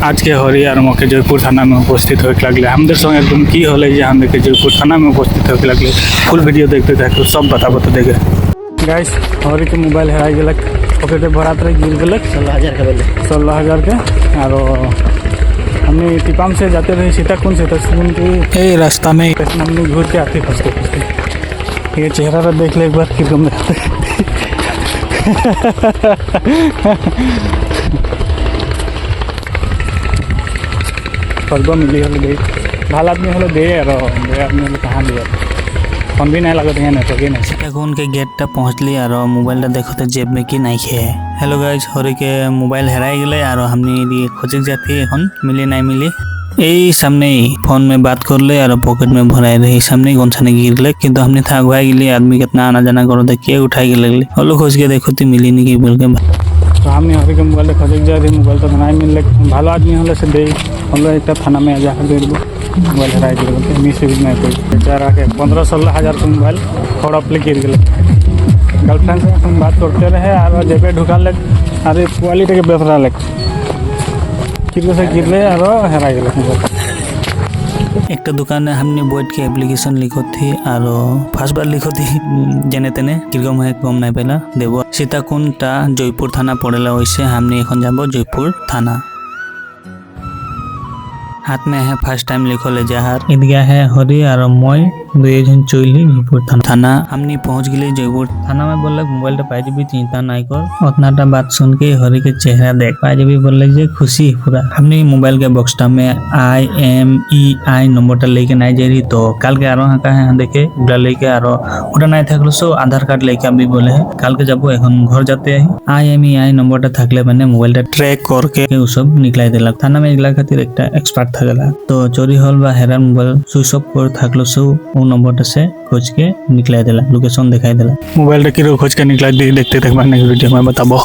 आज के हरी और मौके जयपुर थाना में उपस्थित होके लगले हमारे संगे एकदम की होले जे हमके जयपुर थाना में उपस्थित होके लगले। फुल वीडियो देखते थे सब बताबो तो देखे। गाइस हरी के मोबाइल हेराई गेलक, पॉकेटे भरात रह गिर गेलक 16,000 के बोले 16,000 के। और हमने टिपाम से जाते रहे सीता कौन से तस्वीर के रास्ता में हमने घूर के आते फंसते। ये चेहरा देख ले एक बार कि तुम फसबा मिली हल दे ভাল आदमी हलो दे और बे आदमी हलो कहाँ दिया फोन भी नहीं लगत है नेटवर्क नहीं। सीताकुंड के गेट पहुँचली और मोबाइल देखते जेब में कि नहीं खे। हेलो गाइज हरी के मोबाइल हेराई गए और हमने खोजे जाती एन मिली नहीं मिली। এই সামনে फोन में बात कर ले और पॉकेट में भराई रही सामने गनछाने गिर गए कि हमने था अगुआ गली आदमी कितना आना जाना करो देखिए उठाई के लगले हलो खोज के देखो तो मिली नहीं बोल के। तो हमने हरी के मोबाइल खोजे जा रही मोबाइल तो नहीं मिल भालो आदमी हलो से दे हम लोग एक थाना में जाकर दे दो मोबाइल हेराई गए मिस नहीं कोई बेचारा के 15-16,000 का मोबाइल हड़प ले गिर गए। गर्लफ्रेंड से हम बात करते रहे और जेबे ढुका ले अरे क्वालिटी के बेहतर लग किलो से गिरले और हेराई गए। एक दुकान हमने बोर्ड के एप्लीकेशन लिखो थी और फर्स्ट बार लिखो थी जेने तेने किरकम है कम नहीं पेला देव सीताकुंड टा जयपुर थाना पड़ेला वैसे हमने एखन जाबो जयपुर थाना। हाथ में है फर्स्ट टाइम लिखो ले जहार ईदगाह है हरी और मैं दुई जन चली जयपुर थाना हमने पहुंच गए जयपुर थाना में बोल मोबाइल पाई जाबी चिंता नहीं कर उतनाटा बात सुन के हरी के चेहरा देख पाई जाबी बोल खुशी पूरा। हमने मोबाइल के बॉक्सटा में IMEI नंबरटा लेके नहीं जा रही तो कल के आरो हाँ है देखे उड़ा लेके आरो उड़ा नहीं थकलो सो आधार कार्ड लेके अभी बोले है कल के जब एखन घर जाते IMEI नंबरटा थकले मैंने मोबाइल ट्रैक करके उ सब निकलाई दिलक। थाना में इगला खातिर एक एक्सपर्ट थकला तो चोरी हल बा हेरार मोबाइल सुइच ऑफ कर थकलो सो नंबर से खोज के निकला दिला लोकेशन दिखाई दिला। मोबाइल की खोज के निकला देखते वीडियो में बताबो।